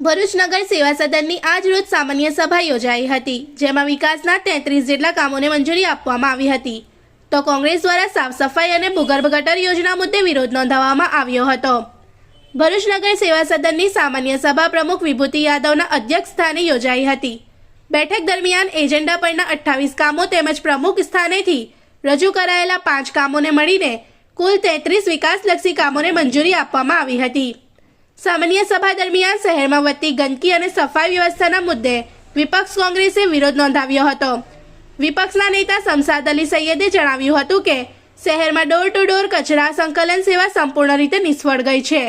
ભરૂચ નગર સેવા સદનની આજ રોજ સામાન્ય સભા યોજાઈ હતી, જેમાં વિકાસના 33 જેટલા કામોને મંજૂરી આપવામાં આવી હતી. તો કોંગ્રેસ દ્વારા સાફ સફાઈ અને ભૂગર્ભ ગટર યોજના મુદ્દે વિરોધ નોંધાવવામાં આવ્યો હતો. ભરૂચ નગર સેવા સદનની સામાન્ય સભા પ્રમુખ વિભૂતિ યાદવના અધ્યક્ષ સ્થાને યોજાઈ હતી. બેઠક દરમિયાન એજન્ડા પરના 28 કામો તેમજ પ્રમુખ સ્થાનેથી રજૂ કરાયેલા 5 કામોને મળીને કુલ 33 વિકાસલક્ષી કામોને મંજૂરી આપવામાં આવી હતી. સામાન્ય સભા દરમિયાન શહેરમાં વધતી ગંદકી અને સફાઈ વ્યવસ્થાના મુદ્દે વિપક્ષ કોંગ્રેસે વિરોધ નોંધાવ્યો હતો. વિપક્ષના નેતા શમશાદ અલી સૈયદે જણાવ્યું હતું કે શહેરમાં ડોર ટુ ડોર કચરા સંકલન સેવા સંપૂર્ણ રીતે નિષ્ફળ ગઈ છે.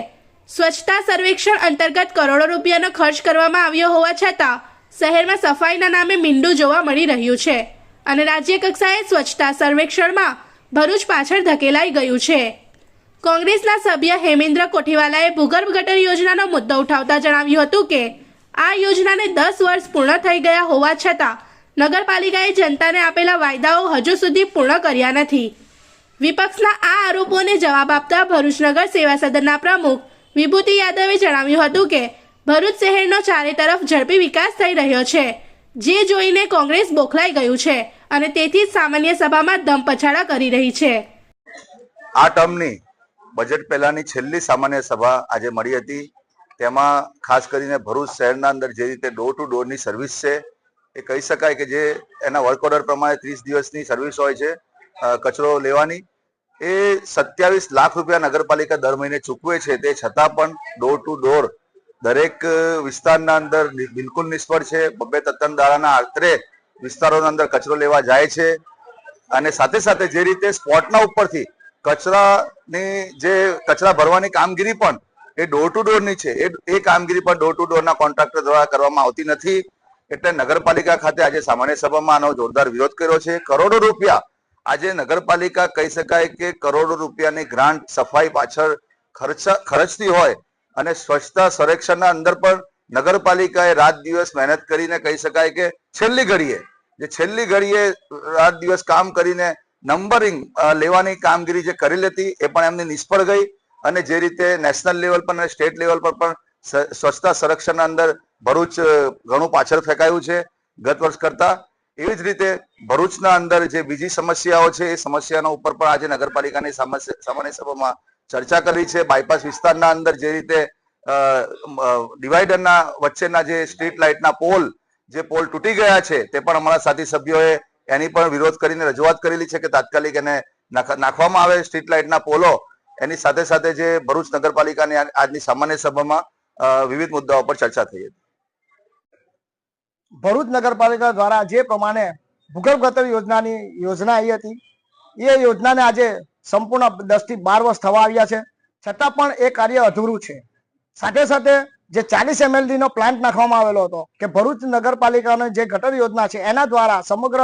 સ્વચ્છતા સર્વેક્ષણ અંતર્ગત કરોડો રૂપિયાનો ખર્ચ કરવામાં આવ્યો હોવા છતાં શહેરમાં સફાઈના નામે મીંડું જોવા મળી રહ્યું છે અને રાજ્ય કક્ષાએ સ્વચ્છતા સર્વેક્ષણમાં ભરૂચ પાછળ ધકેલાઈ ગયું છે. કોંગ્રેસના સભ્ય હેમેન્દ્ર કોઠીવાલાએ ભૂગર્ભ ગટર યોજનાનો મુદ્દો ઉઠાવતા જણાવ્યું હતું કે આ યોજનાને 10 વર્ષ પૂર્ણ થઈ ગયા હોવા છતાં નગરપાલિકાએ જનતાને આપેલા વાયદાઓ હજુ સુધી પૂર્ણ કર્યા નથી. વિપક્ષના આ આરોપોને જવાબ આપતા ભરૂચ નગર સેવા સદનના પ્રમુખ વિભૂતિ યાદવે જણાવ્યું હતું કે ભરૂચ શહેરનો ચારે તરફ ઝડપી વિકાસ થઈ રહ્યો છે, જે જોઈને કોંગ્રેસ બોખલાઈ ગયું છે અને તેથી જ સામાન્ય સભામાં ધમપછાડા કરી રહી છે. આ ટર્મની બજેટ પહેલાની છેલ્લી સામાન્ય સભા આજે મળી હતી. તેમાં ખાસ કરીને ભરૂચ શહેરના અંદર જે રીતે ડોર ટુ ડોરની સર્વિસ છે, એ કહી શકાય કે જે એના વર્ક ઓર્ડર પ્રમાણે 30 દિવસની સર્વિસ હોય છે કચરો લેવાની, એ 27 લાખ રૂપિયા નગરપાલિકા દર મહિને ચૂકવે છે. તે છતાં પણ ડોર ટુ ડોર દરેક વિસ્તારના અંદર બિલકુલ નિષ્ફળ છે. 2-3 દાડાના આશરે વિસ્તારોના અંદર કચરો લેવા જાય છે અને સાથે સાથે જે રીતે સ્પોટના ઉપરથી કચરાની જે કચરા ભરવાની કામગીરી પણ એ ડોર ટુ ડોરની છે, એ કામગીરી પણ ડોર ટુ ડોરના કોન્ટ્રાક્ટર દ્વારા કરવામાં આવતી નથી. એટલે નગરપાલિકા ખાતે આજે સામાન્ય સભામાં આનો જોરદાર વિરોધ કર્યો છે. કરોડો રૂપિયા આજે નગરપાલિકા કહી શકાય કે કરોડો રૂપિયાની ગ્રાન્ટ સફાઈ પાછળ ખર્ચતી હોય અને સ્વચ્છતા સર્વેક્ષણના અંદર પણ નગરપાલિકાએ રાત દિવસ મહેનત કરીને કહી શકાય કે છેલ્લી ઘડીએ રાત દિવસ કામ કરીને નંબરિંગ લેવાની કામગીરી જે કરી લેતી એ પણ એમની નિષ્ફળ ગઈ અને જે રીતે નેશનલ લેવલ પર અને સ્ટેટ લેવલ પર પણ સ્વચ્છતા સંરક્ષણના અંદર ભરૂચ ઘણું પાછળ ફેંકાયું છે ગત વર્ષ કરતા. એવી જ રીતે ભરૂચના અંદર જે બીજી સમસ્યાઓ છે એ સમસ્યાનો ઉપર પણ આજે નગરપાલિકાની સામાન્ય સભામાં ચર્ચા કરી છે. બાયપાસ વિસ્તારના અંદર જે રીતે ડિવાઈડરના વચ્ચેના જે સ્ટ્રીટ લાઇટના પોલ તૂટી ગયા છે, તે પણ અમારા સાથી સભ્યોએ એની પણ વિરોધ કરીને રજૂઆત કરેલી છે કે તાત્કાલિક એને નાખવામાં આવે સ્ટ્રીટ લાઇટના પોલો. એની સાથે સાથે જે ભરૂચ નગરપાલિકાની આજની સામાન્ય સભામાં વિવિધ મુદ્દાઓ પર ચર્ચા થઈ હતી. ભરૂચ નગરપાલિકા દ્વારા જે પ્રમાણે ભૂગર્ભ ગટર યોજના આવી હતી, એ યોજનાને આજે સંપૂર્ણ 10 થી 12 વર્ષ થવા આવ્યા છે, છતાં પણ એ કાર્ય અધૂરું છે. સાથે સાથે જે 40 MLD નો પ્લાન્ટ નાખવામાં આવેલો હતો કે ભરૂચ નગરપાલિકાની જે ગટર યોજના છે એના દ્વારા સમગ્ર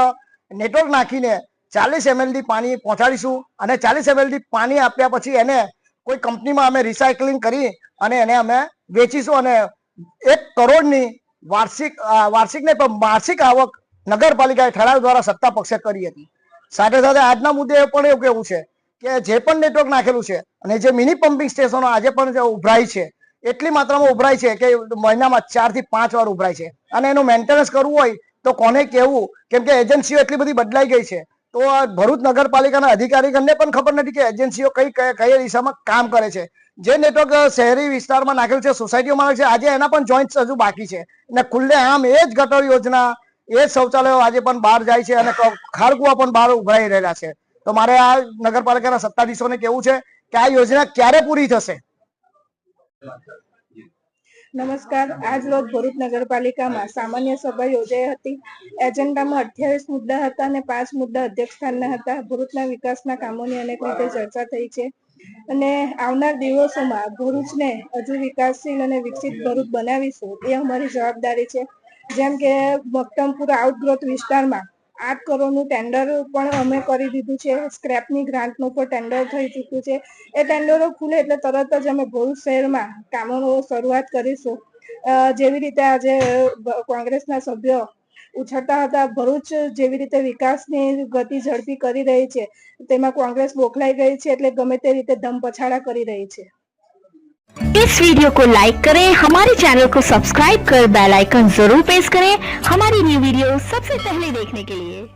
નેટવર્ક નાખીને 40 MLD પાણી પહોંચાડીશું અને 40 MLD પાણી આપ્યા પછી એને કોઈ કંપનીમાં અમે રિસાયકલિંગ કરી અને એને અમે વેચીશું અને 1 કરોડની વાર્ષિક આવક નગરપાલિકાએ ઠરાવ દ્વારા સત્તા પક્ષે કરી હતી. સાથે સાથે આજના મુદ્દે એ પણ એવું કહેવું છે કે જે પણ નેટવર્ક નાખેલું છે અને જે મિની પમ્પિંગ સ્ટેશનો આજે પણ ઉભરાય છે, એટલી માત્રામાં ઉભરાય છે કે મહિનામાં 4 થી 5 વાર ઉભરાય છે અને એનું મેન્ટેનન્સ કરવું હોય તો કોને કહેવું, કેમ કે એજન્સીઓ એટલી બધી બદલાઈ ગઈ છે. તો ભરૂચ નગરપાલિકાના અધિકારીગણને પણ ખબર નથી કે એજન્સીઓ કઈ દિશામાં કામ કરે છે. જે નેટવર્ક શહેરી વિસ્તારમાં નાખેલું છે, સોસાયટીઓમાં નાખેલું છે, આજે એના પણ જોઈન્ટ્સ હજુ બાકી છે અને ખુલ્લે આમ એ જ ગટર યોજના, એ જ શૌચાલયો આજે પણ બહાર જાય છે અને ખારકુવા પણ બહાર ઉભરાઈ રહેલા છે. તો મારે આ નગરપાલિકાના સત્તાધીશોને કેવું છે કે આ યોજના ક્યારે પૂરી થશે? નમસ્કાર. આજ રોજ ભરૂચ નગરપાલિકામાં સામાન્ય સભા યોજાઈ હતી. એજન્ડામાં 28 મુદ્દા હતા અને 5 મુદ્દા અધ્યક્ષ સ્થાનના હતા. ભરૂચના વિકાસના કામોની અનેક રીતે ચર્ચા થઈ છે અને આવનાર દિવસોમાં ભરૂચને હજુ વિકાસશીલ અને વિકસિત ભરૂચ બનાવીશું એ અમારી જવાબદારી છે. જેમ કે મક્તમપુર આઉટગ્રોથ વિસ્તારમાં 8 કરોડનું ટેન્ડર પણ અમે કરી દીધું છે. સ્ક્રેપની ગ્રાન્ટનું પણ ટેન્ડર થઈ ચૂક્યું છે. એ ટેન્ડરો ખુલે એટલે તરત જ અમે ભરૂચ શહેરમાં કામોનો શરૂઆત કરીશું. જેવી રીતે આજે કોંગ્રેસના સભ્યો ઉછળતા હતા, ભરૂચ જેવી રીતે વિકાસની ગતિ ઝડપી કરી રહી છે તેમાં કોંગ્રેસ બોખલાઈ ગઈ છે, એટલે ગમે તે રીતે ધમપછાડા કરી રહી છે. इस वीडियो को लाइक करें, हमारे चैनल को सब्सक्राइब कर बेल आइकन जरूर प्रेस करें हमारी न्यू वीडियो सबसे पहले देखने के लिए।